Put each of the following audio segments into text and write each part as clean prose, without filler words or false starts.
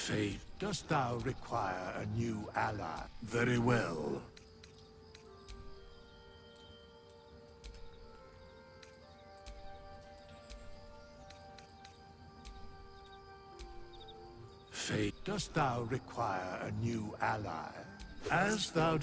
Fate, dost thou require a new ally? Very well. Fate, dost thou require a new ally? As thou...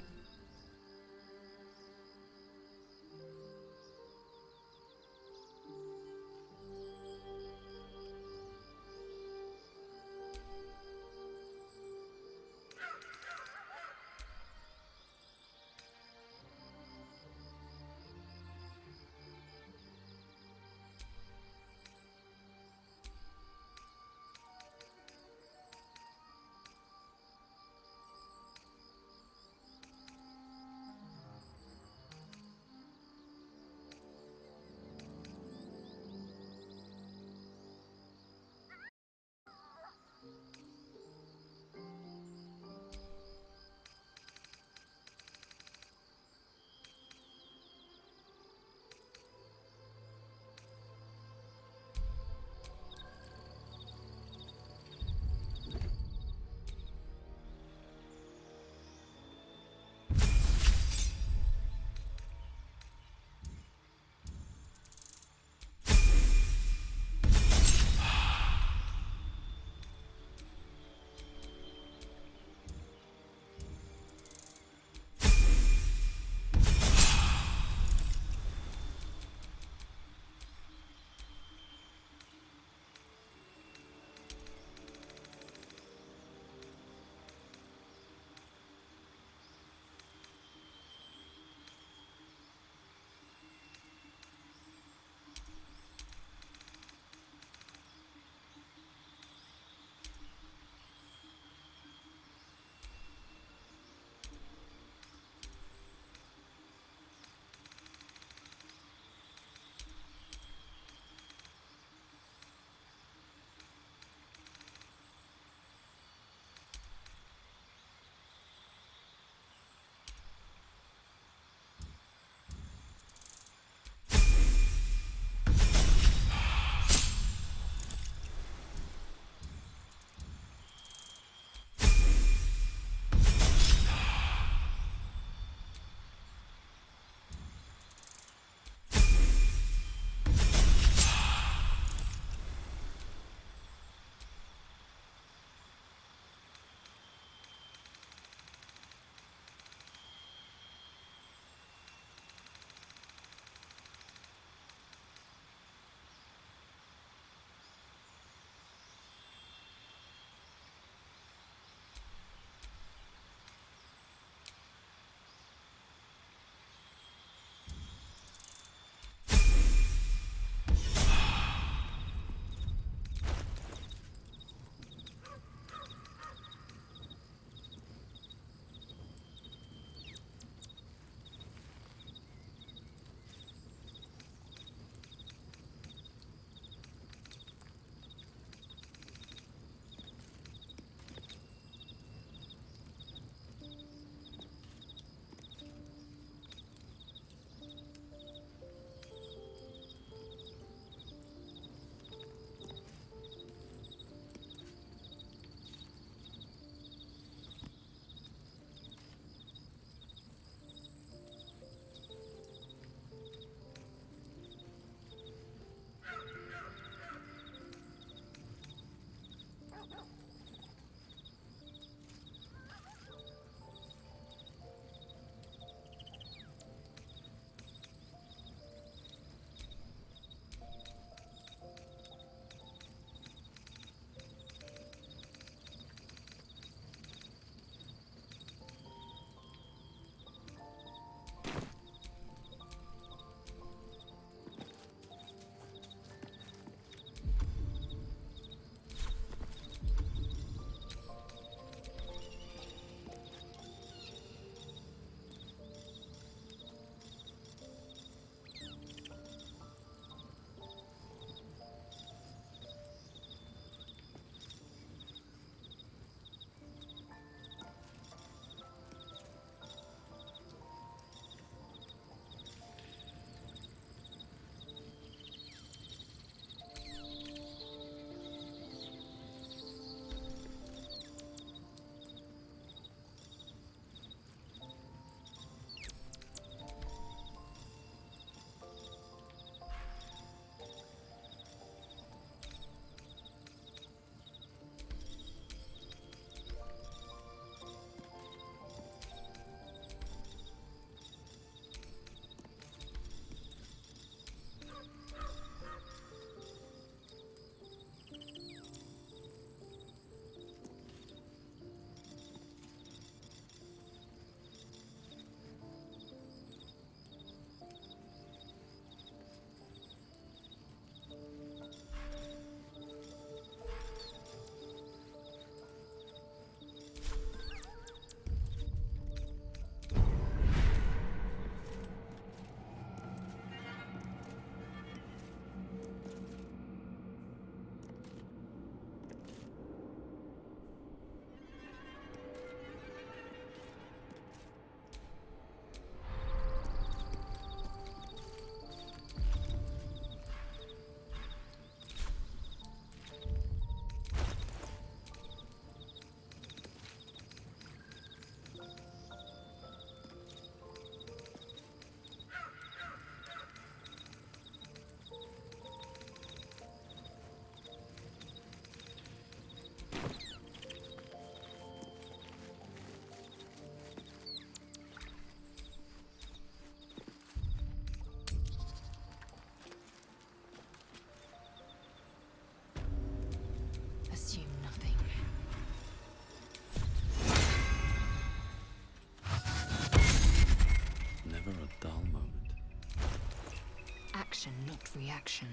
action, not reaction.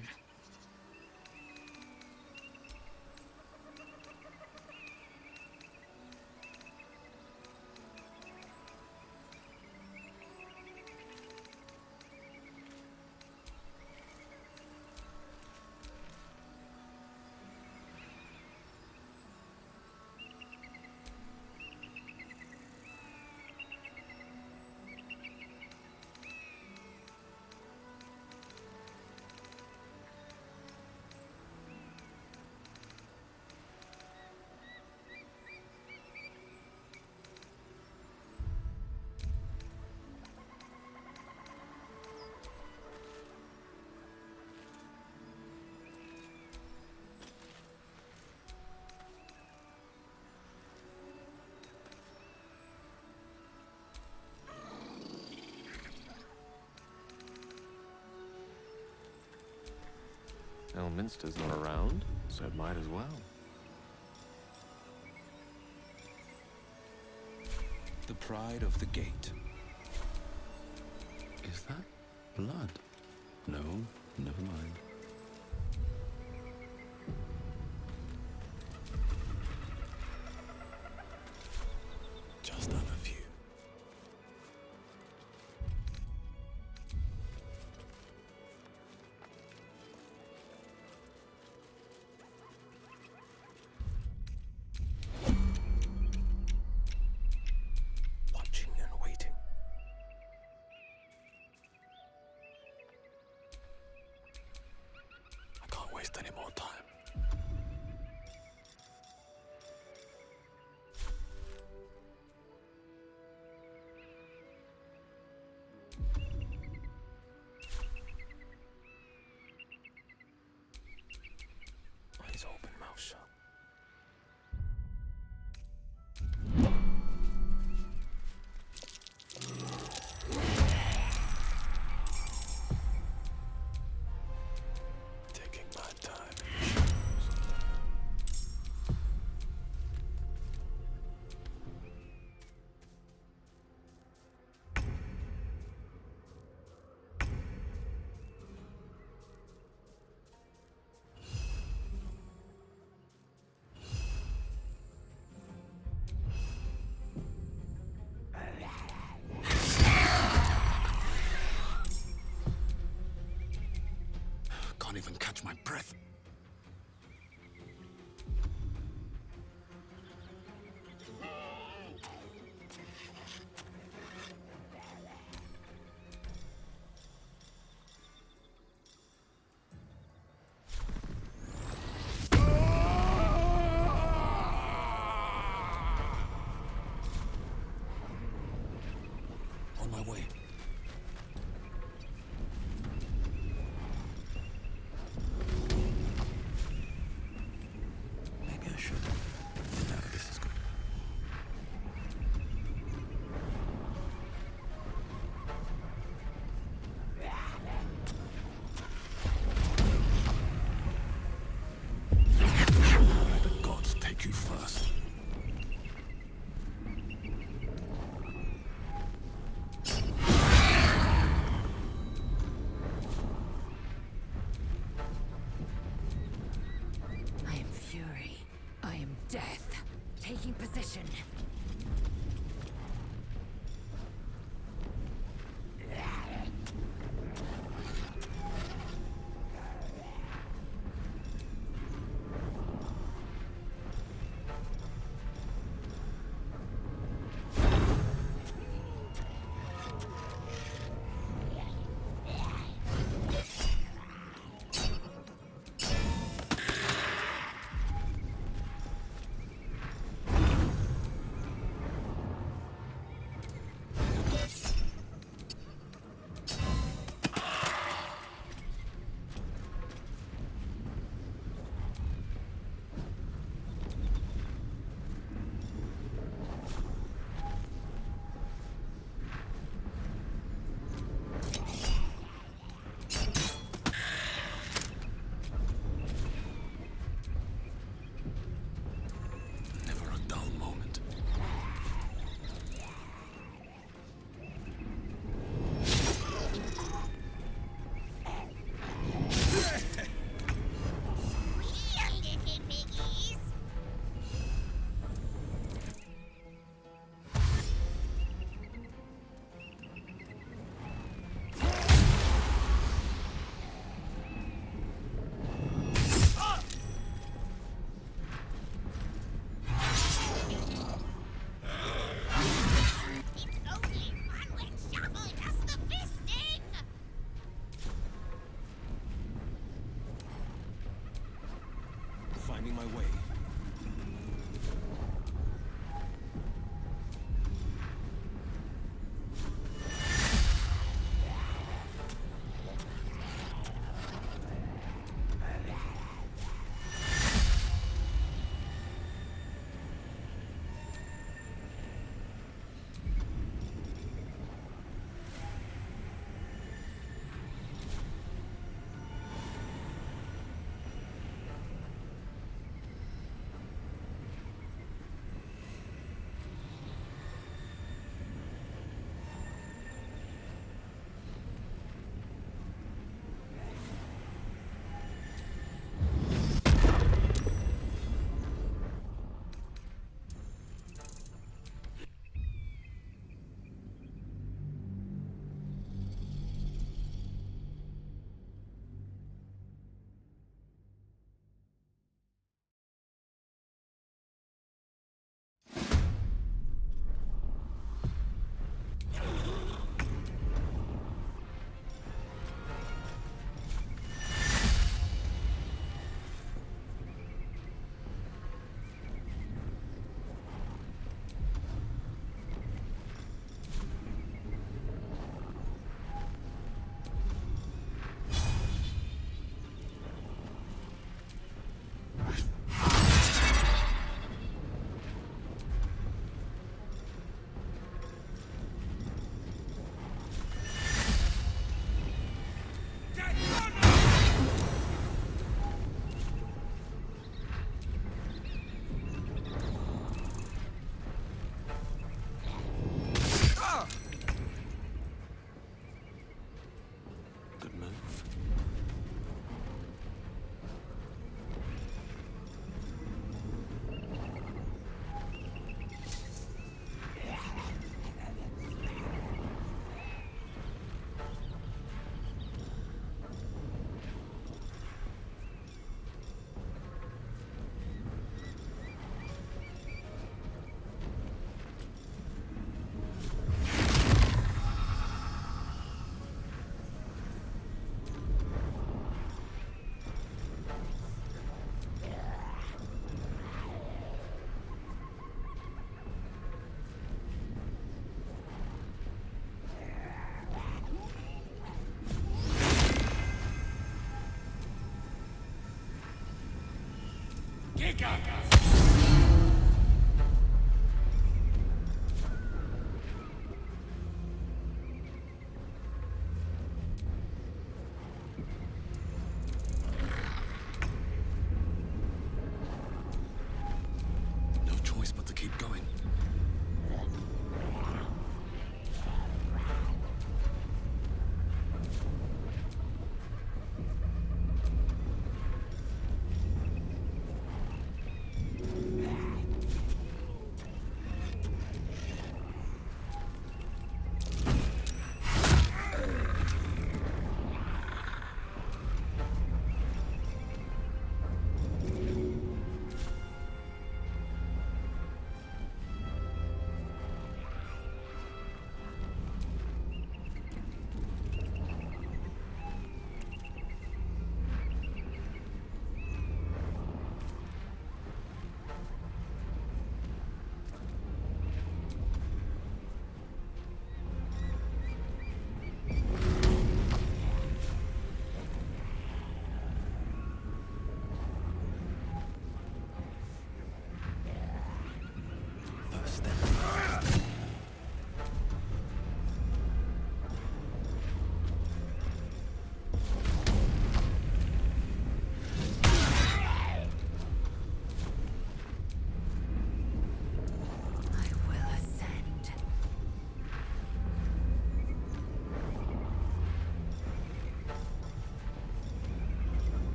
Elminster's not around, so it might as well. The pride of the gate. Is that blood? No, never mind. Just have a few. Watching and waiting. I can't waste any more time. Eyes open, mouth shut. Taking my time. Can't even catch my breath. On my way. Maybe I should. No, this is good. Let the gods take you first. I am fury. I am death. Taking position. No choice but to keep going.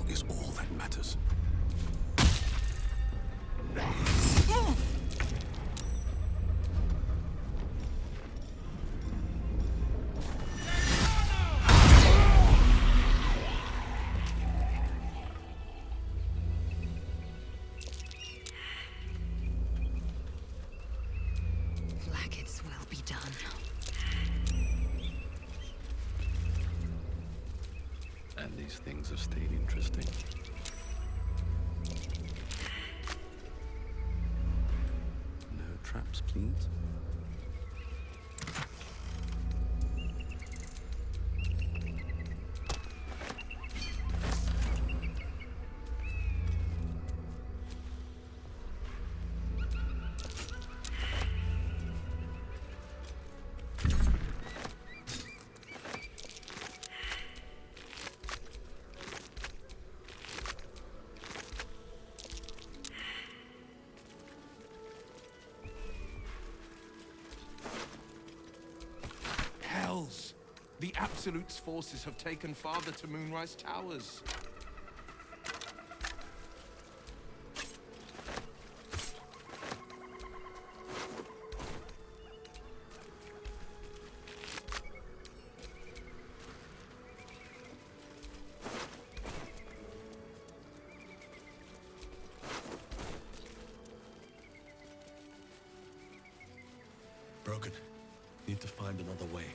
is all that matters. Blackets will be done. And these things have stayed interesting. No traps, please. Hells! The Absolute's forces have taken Father to Moonrise Towers. Broken. Need to find another way.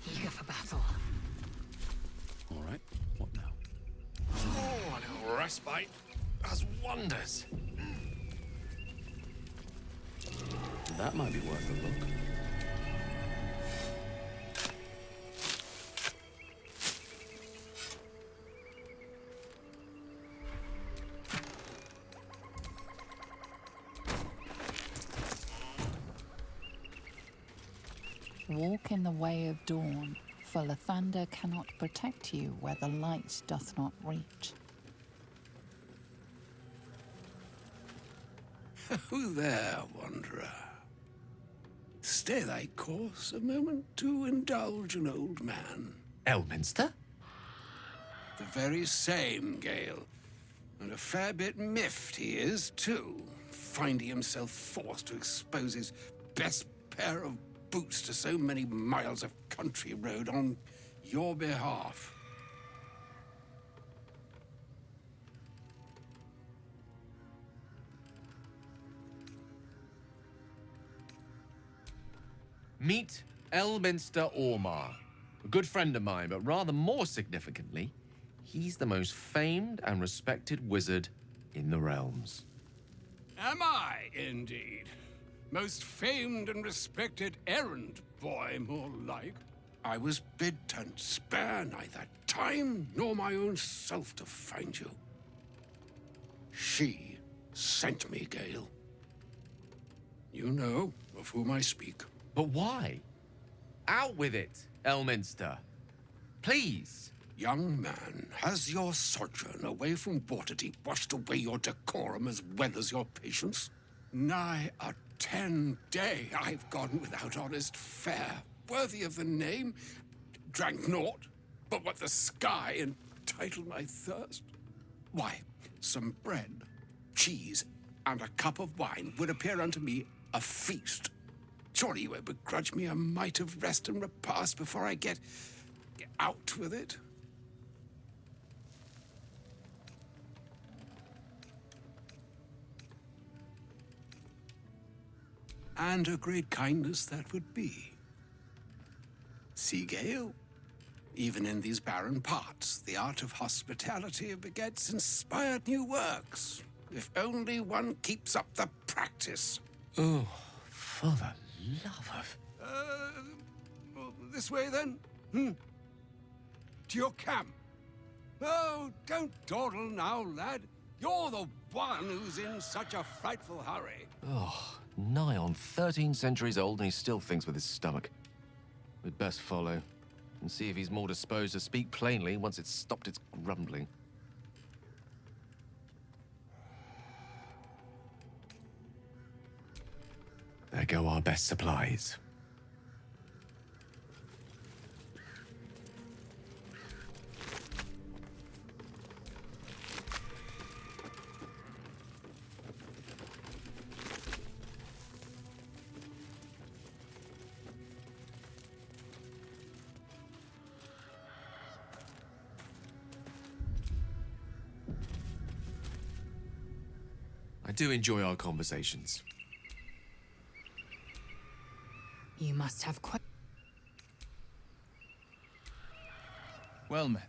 Eager for battle. All right, what now? Oh, a little respite does wonders. That might be worth a look. Walk in the way of dawn, for Lathander cannot protect you where the light doth not reach. Who there, wanderer? Stay thy course a moment to indulge an old man. Elminster? The very same, Gale. And a fair bit miffed he is, too, finding himself forced to expose his best pair of boots to so many miles of country road on your behalf. Meet Elminster Ormar, a good friend of mine, but rather more significantly, he's the most famed and respected wizard in the realms. Am I, indeed? Most famed and respected errand boy, more like. I was bid to spare neither time nor my own self to find you. She sent me, Gale. You know of whom I speak. But why? Out with it, Elminster. Please. Young man, has your sojourn away from Waterdeep washed away your decorum as well as your patience? Nigh a 10-day I've gone without honest fare, worthy of the name. Drank naught but what the sky entitled my thirst. Why, some bread, cheese, and a cup of wine would appear unto me a feast. Surely you won't begrudge me a mite of rest and repast before I get out with it? And a great kindness that would be. See, Gale, even in these barren parts, the art of hospitality begets inspired new works, if only one keeps up the practice. Oh, for the love of... Well, this way, then? to your camp. Oh, don't dawdle now, lad. You're the one who's in such a frightful hurry. Oh, nigh on 13 centuries old and he still thinks with his stomach. We'd best follow and see if he's more disposed to speak plainly once it's stopped its grumbling. There go our best supplies. I do enjoy our conversations. You must have quite. Well met.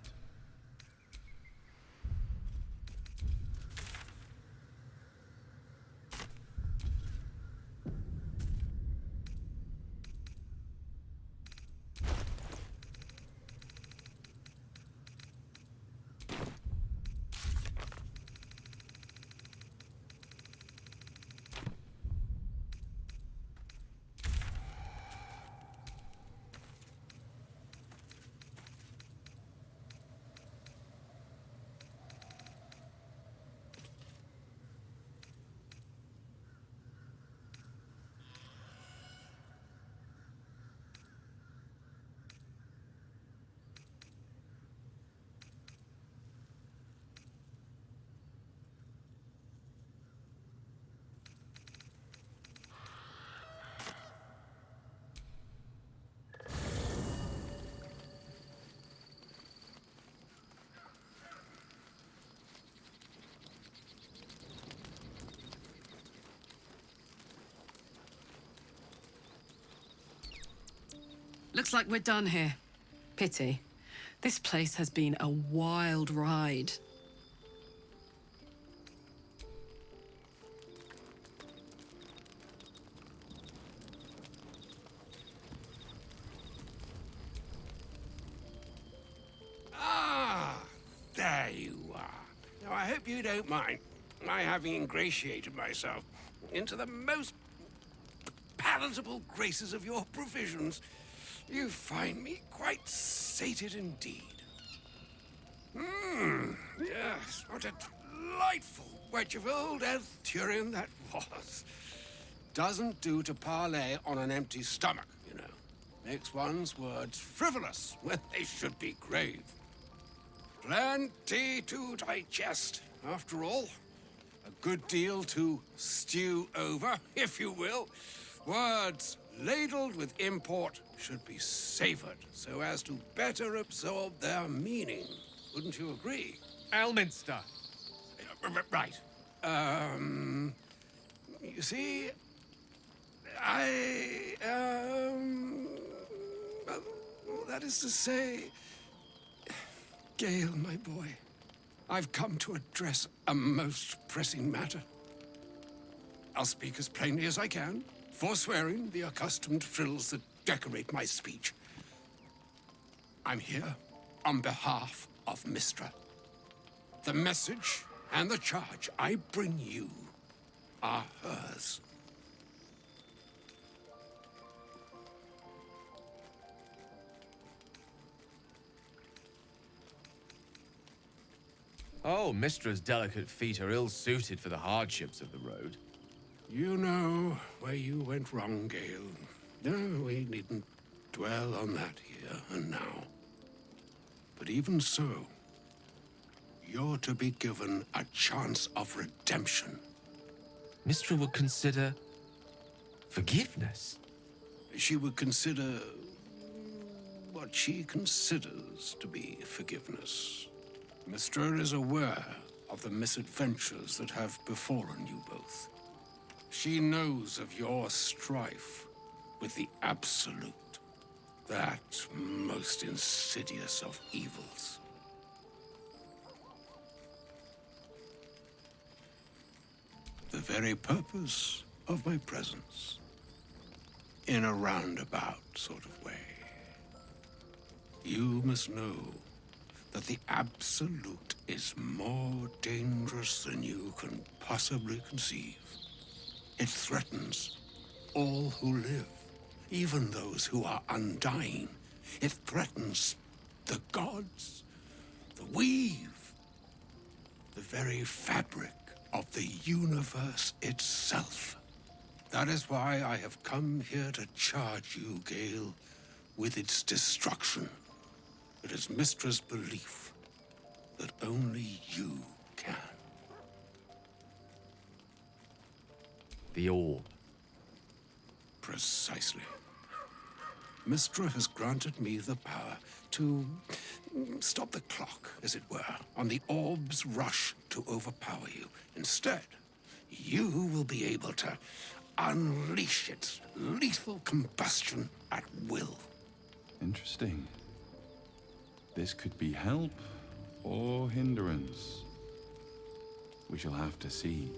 Looks like we're done here. Pity. This place has been a wild ride. Ah, there you are. Now, I hope you don't mind my having ingratiated myself into the most palatable graces of your provisions. You find me quite sated indeed. Yes, what a delightful wedge of old Arthurian that was. Doesn't do to parley on an empty stomach, you know. Makes one's words frivolous when they should be grave. Plenty to digest, after all. A good deal to stew over, if you will. Words ladled with import should be savored so as to better absorb their meaning. Wouldn't you agree? Elminster! Right. You see, well, that is to say, Gale, my boy, I've come to address a most pressing matter. I'll speak as plainly as I can, forswearing the accustomed frills that decorate my speech. I'm here on behalf of Mystra. The message and the charge I bring you are hers. Oh, Mistra's delicate feet are ill-suited for the hardships of the road. You know where you went wrong, Gale. No, we needn't dwell on that here and now. But even so, you're to be given a chance of redemption. Mistra would consider forgiveness. She would consider what she considers to be forgiveness. Mystra is aware of the misadventures that have befallen you both. She knows of your strife with the Absolute, that most insidious of evils. The very purpose of my presence, in a roundabout sort of way. You must know that the Absolute is more dangerous than you can possibly conceive. It threatens all who live, even those who are undying. It threatens the gods, the weave, the very fabric of the universe itself. That is why I have come here to charge you, Gale, with its destruction. It is Mystra's belief that only you can. The orb. Precisely. Mystra has granted me the power to stop the clock, as it were, on the orb's rush to overpower you. Instead, you will be able to unleash its lethal combustion at will. Interesting. This could be help or hindrance. We shall have to see.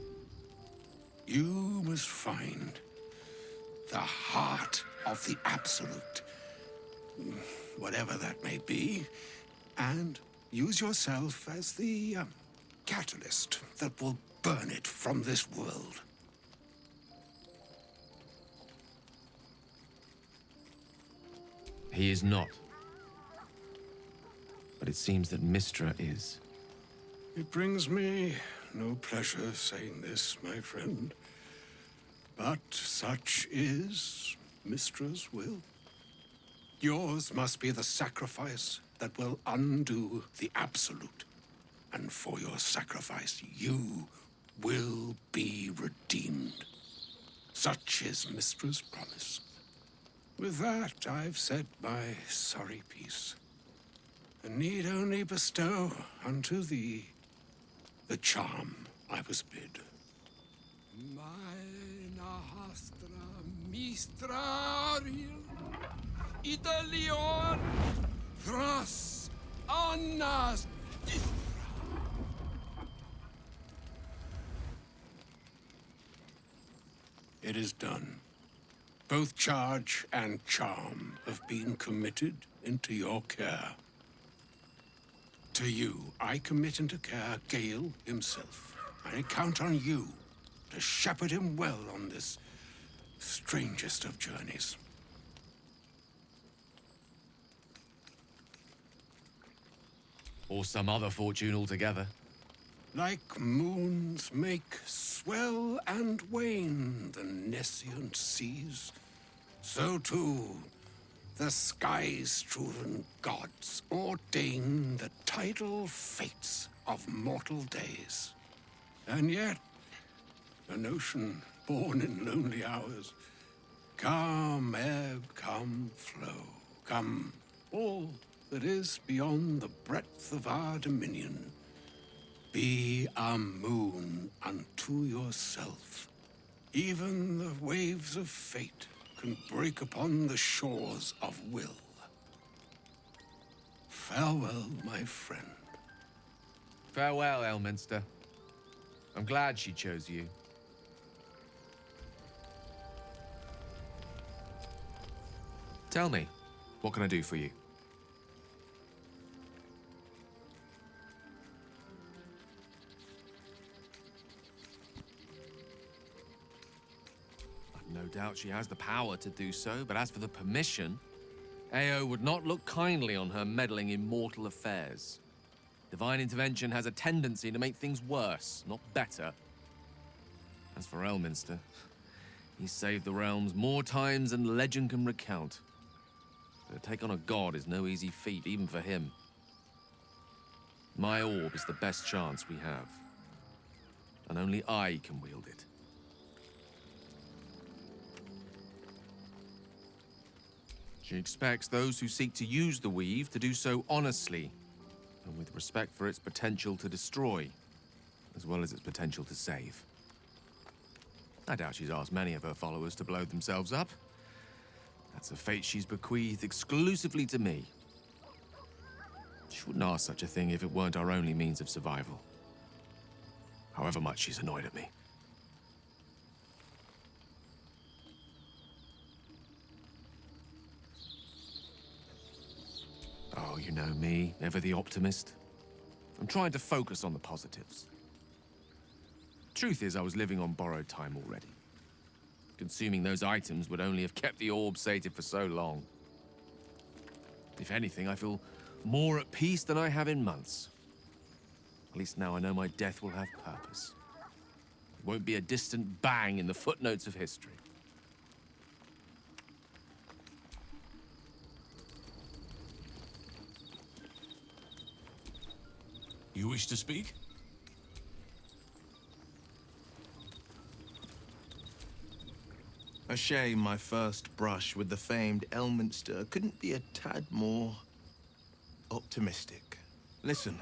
You must find the heart of the Absolute, whatever that may be, and use yourself as the catalyst that will burn it from this world. He is not. But it seems that Mystra is. It brings me no pleasure saying this, my friend, but such is Mystra's will. Yours must be the sacrifice that will undo the Absolute. And for your sacrifice, you will be redeemed. Such is Mystra's promise. With that, I've said my sorry piece, and need only bestow unto thee the charm I was bid. Meine hastra mistraril, Italion, thras, annas, It is done. Both charge and charm have been committed into your care. To you, I commit into care Gale himself. I count on you to shepherd him well on this strangest of journeys. Or some other fortune altogether. Like moons make swell and wane the nescient seas, so too the sky-strewn gods ordain the tidal fates of mortal days. And yet, an ocean born in lonely hours, come ebb, come flow, come all that is beyond the breadth of our dominion. Be a moon unto yourself. Even the waves of fate can break upon the shores of will. Farewell, my friend. Farewell, Elminster. I'm glad she chose you. Tell me, what can I do for you? No doubt she has the power to do so, but as for the permission, Ao would not look kindly on her meddling in mortal affairs. Divine intervention has a tendency to make things worse, not better. As for Elminster, he's saved the realms more times than legend can recount. But to take on a god is no easy feat, even for him. My orb is the best chance we have. And only I can wield it. She expects those who seek to use the weave to do so honestly, and with respect for its potential to destroy, as well as its potential to save. I doubt she's asked many of her followers to blow themselves up. That's a fate she's bequeathed exclusively to me. She wouldn't ask such a thing if it weren't our only means of survival. However much she's annoyed at me. Oh, you know me, ever the optimist. I'm trying to focus on the positives. Truth is, I was living on borrowed time already. Consuming those items would only have kept the orb sated for so long. If anything, I feel more at peace than I have in months. At least now I know my death will have purpose. It won't be a distant bang in the footnotes of history. You wish to speak? A shame my first brush with the famed Elminster couldn't be a tad more optimistic. Listen,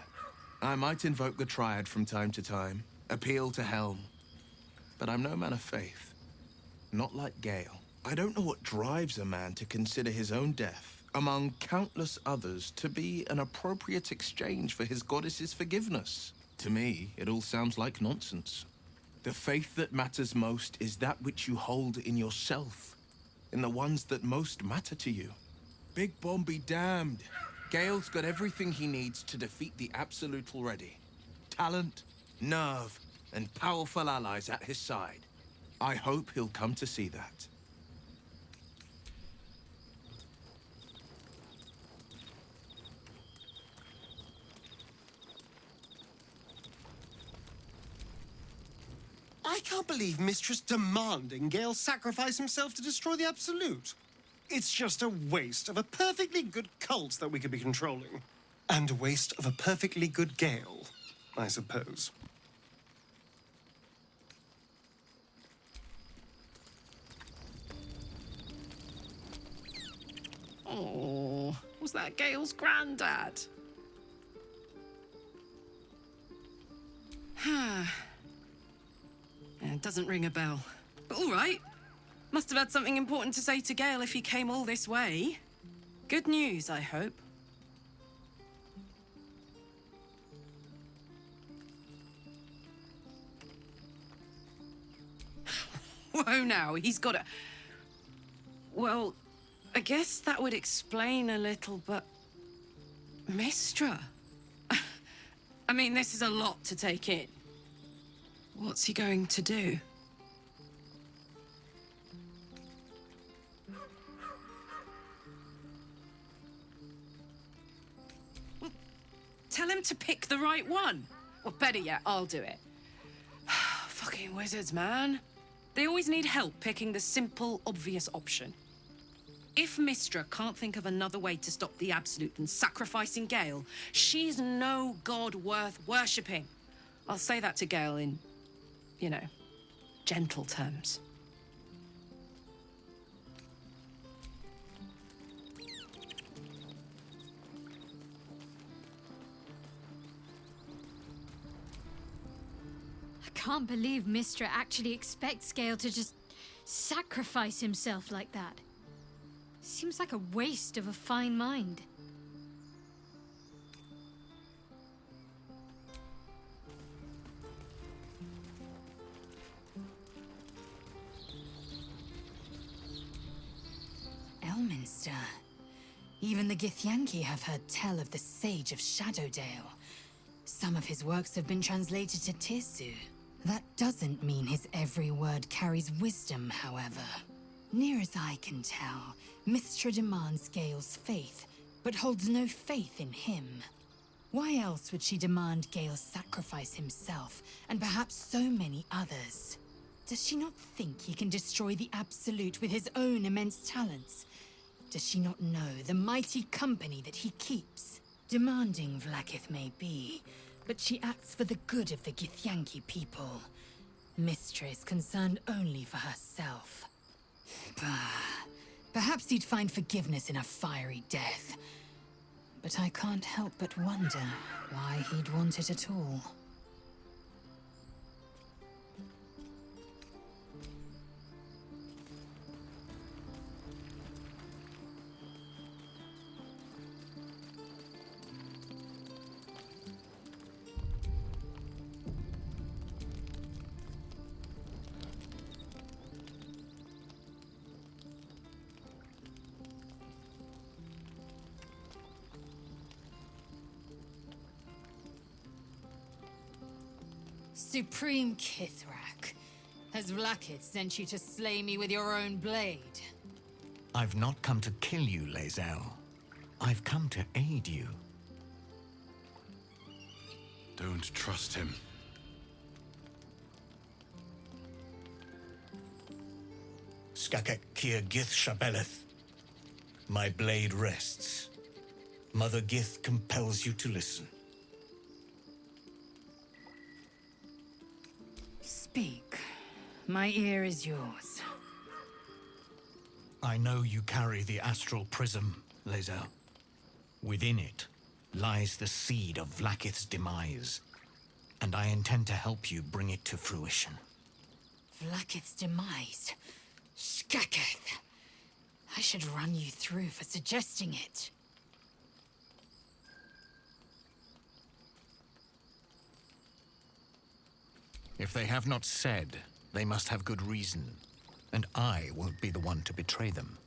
I might invoke the Triad from time to time, appeal to Helm, but I'm no man of faith. Not like Gale. I don't know what drives a man to consider his own death, among countless others, to be an appropriate exchange for his goddess's forgiveness. To me, it all sounds like nonsense. The faith that matters most is that which you hold in yourself, in the ones that most matter to you. Big Bomb be damned. Gale's got everything he needs to defeat the Absolute already. Talent, nerve, and powerful allies at his side. I hope he'll come to see that. I can't believe Mistress demanding Gale sacrifice himself to destroy the Absolute. It's just a waste of a perfectly good cult that we could be controlling. And a waste of a perfectly good Gale, I suppose. Oh, was that Gale's granddad? It doesn't ring a bell. But all right. Must have had something important to say to Gale if he came all this way. Good news, I hope. Whoa, now, he's got a... Well, I guess that would explain a little, but... Mistra? I mean, this is a lot to take in. What's he going to do? Well, tell him to pick the right one. Or better yet, I'll do it. Fucking wizards, man. They always need help picking the simple, obvious option. If Mistra can't think of another way to stop the Absolute than sacrificing Gale, she's no god worth worshipping. I'll say that to Gale in, you know, gentle terms. I can't believe Mistra actually expects Gale to just sacrifice himself like that. Seems like a waste of a fine mind. Elminster. Even the Githyanki have heard tell of the Sage of Shadowdale. Some of his works have been translated to Tirsu. That doesn't mean his every word carries wisdom, however. Near as I can tell, Mistra demands Gale's faith, but holds no faith in him. Why else would she demand Gale sacrifice himself, and perhaps so many others? Does she not think he can destroy the Absolute with his own immense talents? Does she not know the mighty company that he keeps? Demanding Vlaakith may be, but she acts for the good of the Githyanki people. Mistra is concerned only for herself. Perhaps he'd find forgiveness in a fiery death. But I can't help but wonder why he'd want it at all. Supreme Kithrak, has Vlaakith sent you to slay me with your own blade? I've not come to kill you, Lae'zel. I've come to aid you. Don't trust him. Skakek Kier Gith Shabeleth. My blade rests. Mother Gith compels you to listen. Speak. My ear is yours. I know you carry the astral prism, Lae'zel. Within it lies the seed of Vlaakith's demise, and I intend to help you bring it to fruition. Vlaakith's demise? Skaketh! I should run you through for suggesting it. If they have not said, they must have good reason, and I won't be the one to betray them.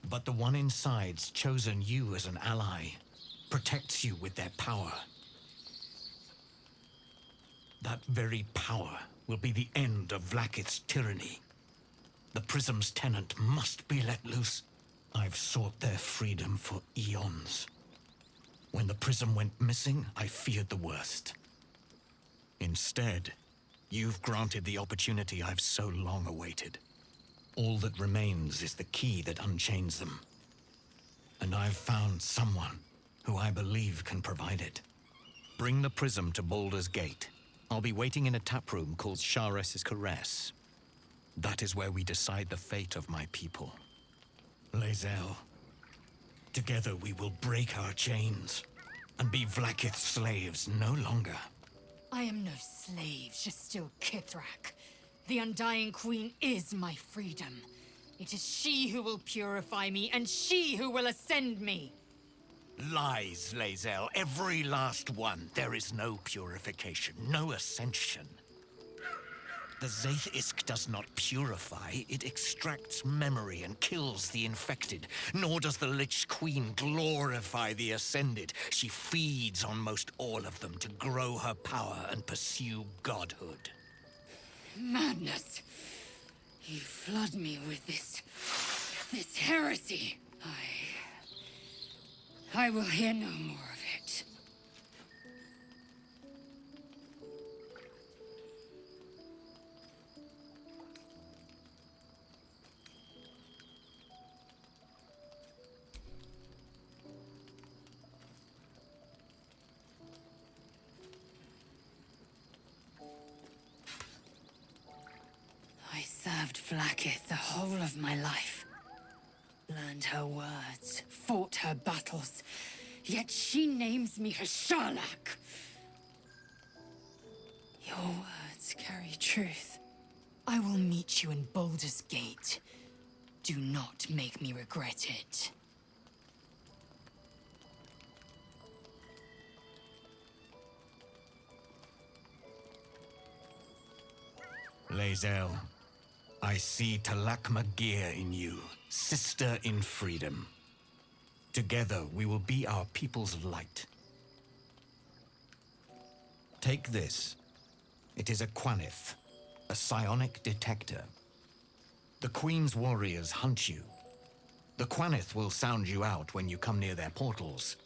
But the one inside's chosen you as an ally, protects you with their power. That very power will be the end of Vlaakith's tyranny. The Prism's tenant must be let loose. I've sought their freedom for eons. When the Prism went missing, I feared the worst. Instead, you've granted the opportunity I've so long awaited. All that remains is the key that unchains them. And I've found someone who I believe can provide it. Bring the Prism to Baldur's Gate. I'll be waiting in a taproom called Shares's Caress. That is where we decide the fate of my people. Lae'zel, together we will break our chains and be Vlaakith's slaves no longer. I am no slave, Jastil Kithrak. The Undying Queen is my freedom. It is she who will purify me, and she who will ascend me. Lies, Lae'zel, every last one. There is no purification, no ascension. The Zaith Isk does not purify, it extracts memory and kills the infected. Nor does the Lich Queen glorify the ascended. She feeds on most all of them to grow her power and pursue godhood. Madness! You flood me with this heresy. I will hear no more of it. I served Vlaakith the whole of my life. Learned her words, fought her battles, yet she names me her Sharlak. Your words carry truth. I will meet you in Baldur's Gate. Do not make me regret it. Lae'zel, I see Talakma Gear in you, sister in freedom. Together, we will be our people's light. Take this. It is a Quanith, a psionic detector. The Queen's warriors hunt you. The Quanith will sound you out when you come near their portals.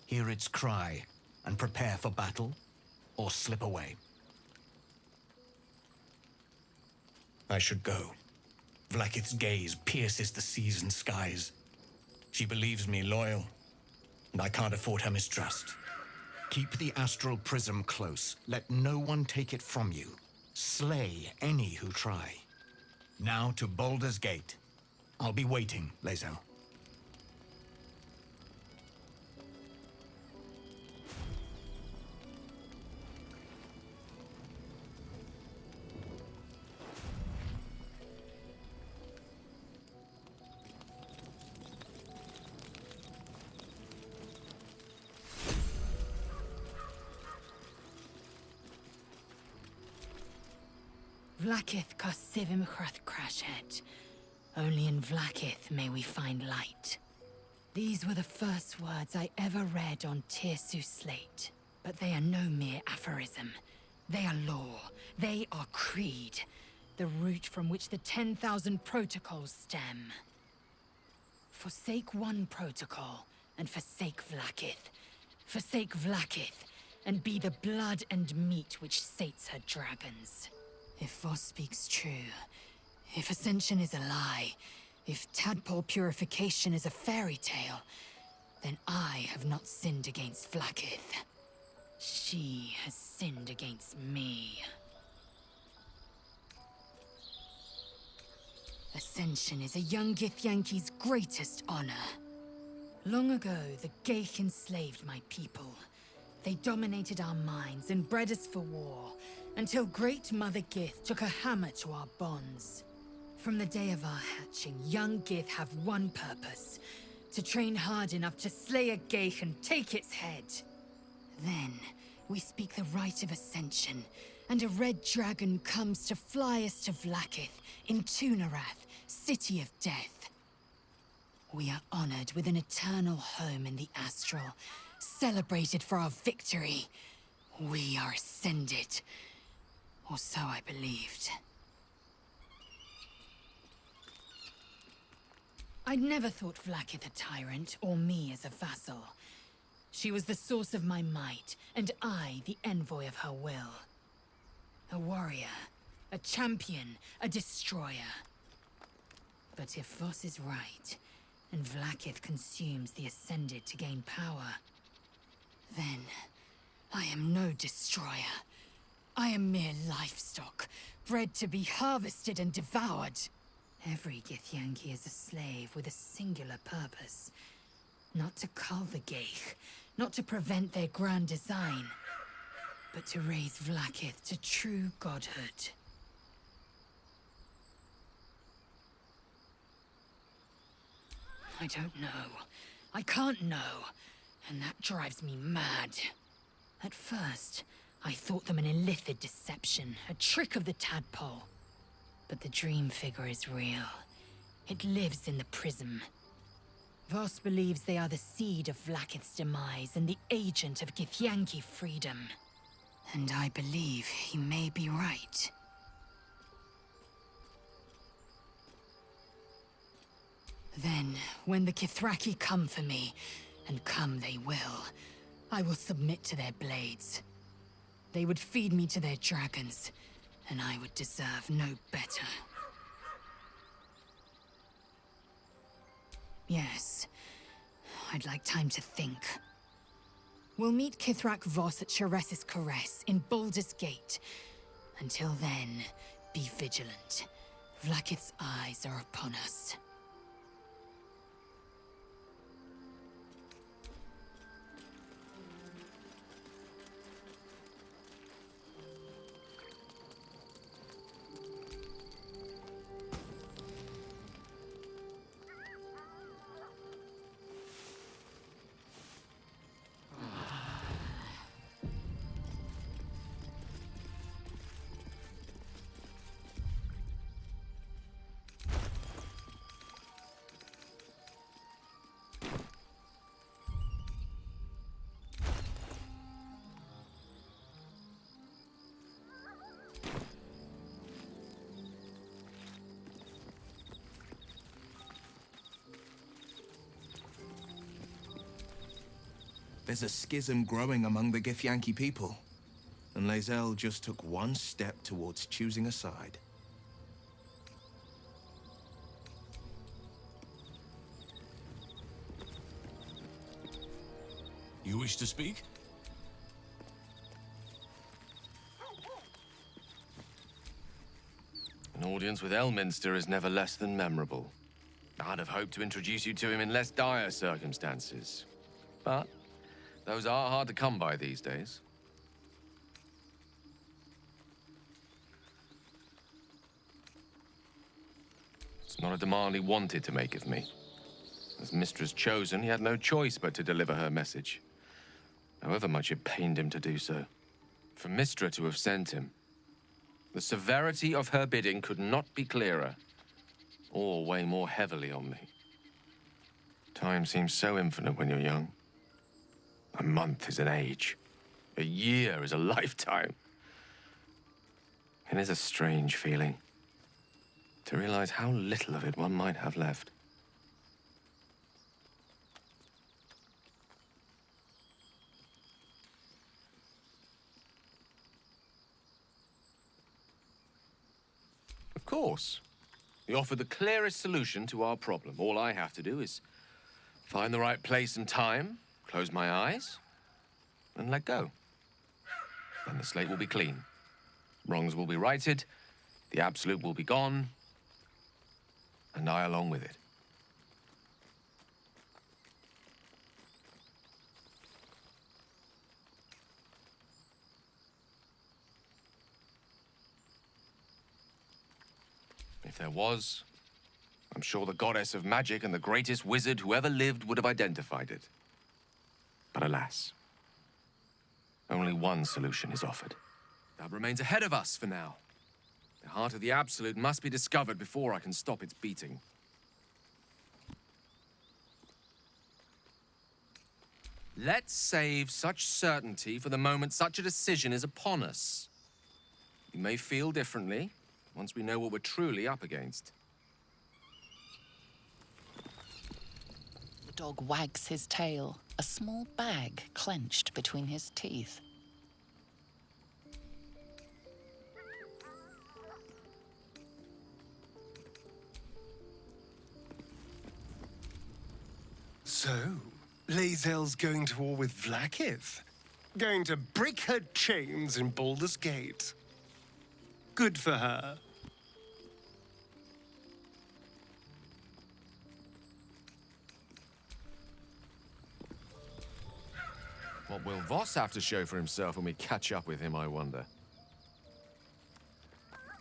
Hear its cry and prepare for battle, or slip away. I should go. Vlaakith's gaze pierces the seas and skies. She believes me loyal, and I can't afford her mistrust. Keep the astral prism close. Let no one take it from you. Slay any who try. Now to Baldur's Gate. I'll be waiting, Lae'zel. Vlaakith Kosivim Krashet. Only in Vlaakith may we find light. These were the first words I ever read on Tirsu's slate, but they are no mere aphorism. They are law. They are creed. The root from which the 10,000 protocols stem. Forsake one protocol, and forsake Vlaakith. Forsake Vlaakith, and be the blood and meat which sates her dragons. If Voss speaks true, if Ascension is a lie, if tadpole purification is a fairy tale, then I have not sinned against Vlaakith. She has sinned against me. Ascension is a young Githyanki's greatest honor. Long ago, the Geich enslaved my people. They dominated our minds and bred us for war, until Great Mother Gith took a hammer to our bonds. From the day of our hatching, young Gith have one purpose: to train hard enough to slay a Geich and take its head. Then, we speak the rite of Ascension, and a red dragon comes to fly us to Vlaakith in Tunarath, City of Death. We are honored with an eternal home in the Astral, celebrated for our victory. We are ascended. Or so I believed. I'd never thought Vlaakith a tyrant, or me as a vassal. She was the source of my might, and I the envoy of her will. A warrior, a champion, a destroyer. But if Voss is right, and Vlaakith consumes the Ascended to gain power, then I am no destroyer. I am mere livestock, bred to be harvested and devoured. Every Githyanki is a slave with a singular purpose. Not to cull the Geich, not to prevent their grand design, but to raise Vlaakith to true godhood. I don't know. I can't know, and that drives me mad. At first, I thought them an illithid deception, a trick of the tadpole. But the dream figure is real. It lives in the prism. Voss believes they are the seed of Vlaakith's demise and the agent of Githyanki freedom. And I believe he may be right. Then, when the Kithraki come for me, and come they will, I will submit to their blades. They would feed me to their dragons, and I would deserve no better. Yes, I'd like time to think. We'll meet Kithrak Voss at Chares's Caress in Baldur's Gate. Until then, be vigilant. Vlaakith's eyes are upon us. There's a schism growing among the Githyanki people, and Lae'zel just took one step towards choosing a side. You wish to speak? An audience with Elminster is never less than memorable. I'd have hoped to introduce you to him in less dire circumstances. But those are hard to come by these days. It's not a demand he wanted to make of me. As Mistress chosen, he had no choice but to deliver her message, however much it pained him to do so. For Mistra to have sent him, the severity of her bidding could not be clearer, or weigh more heavily on me. Time seems so infinite when you're young. A month is an age. A year is a lifetime. It is a strange feeling to realize how little of it one might have left. Of course. You offer the clearest solution to our problem. All I have to do is find the right place and time, close my eyes, and let go. Then the slate will be clean. Wrongs will be righted, the absolute will be gone, and I along with it. If there was, I'm sure the goddess of magic and the greatest wizard who ever lived would have identified it. But alas, only one solution is offered. That remains ahead of us for now. The heart of the Absolute must be discovered before I can stop its beating. Let's save such certainty for the moment such a decision is upon us. You may feel differently once we know what we're truly up against. The dog wags his tail, a small bag clenched between his teeth. So, Lae'zel's going to war with Vlaakith? Going to break her chains in Baldur's Gate? Good for her. What will Voss have to show for himself when we catch up with him, I wonder?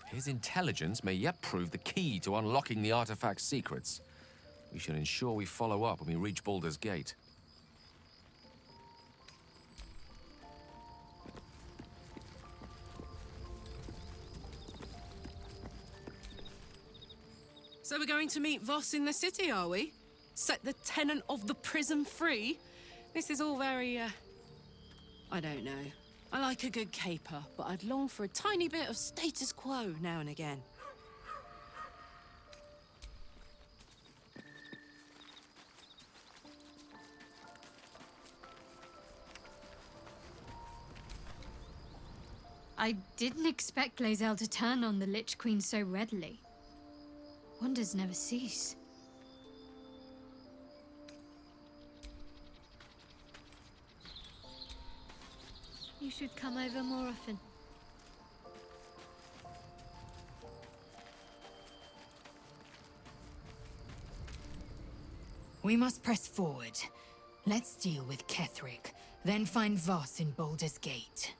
His intelligence may yet prove the key to unlocking the artifact's secrets. We should ensure we follow up when we reach Baldur's Gate. So we're going to meet Voss in the city, are we? Set the tenant of the prison free? This is all very, I don't know. I like a good caper, but I'd long for a tiny bit of status quo now and again. I didn't expect Lae'zel to turn on the Lich Queen so readily. Wonders never cease. You should come over more often. We must press forward. Let's deal with Ketheric, then find Voss in Baldur's Gate.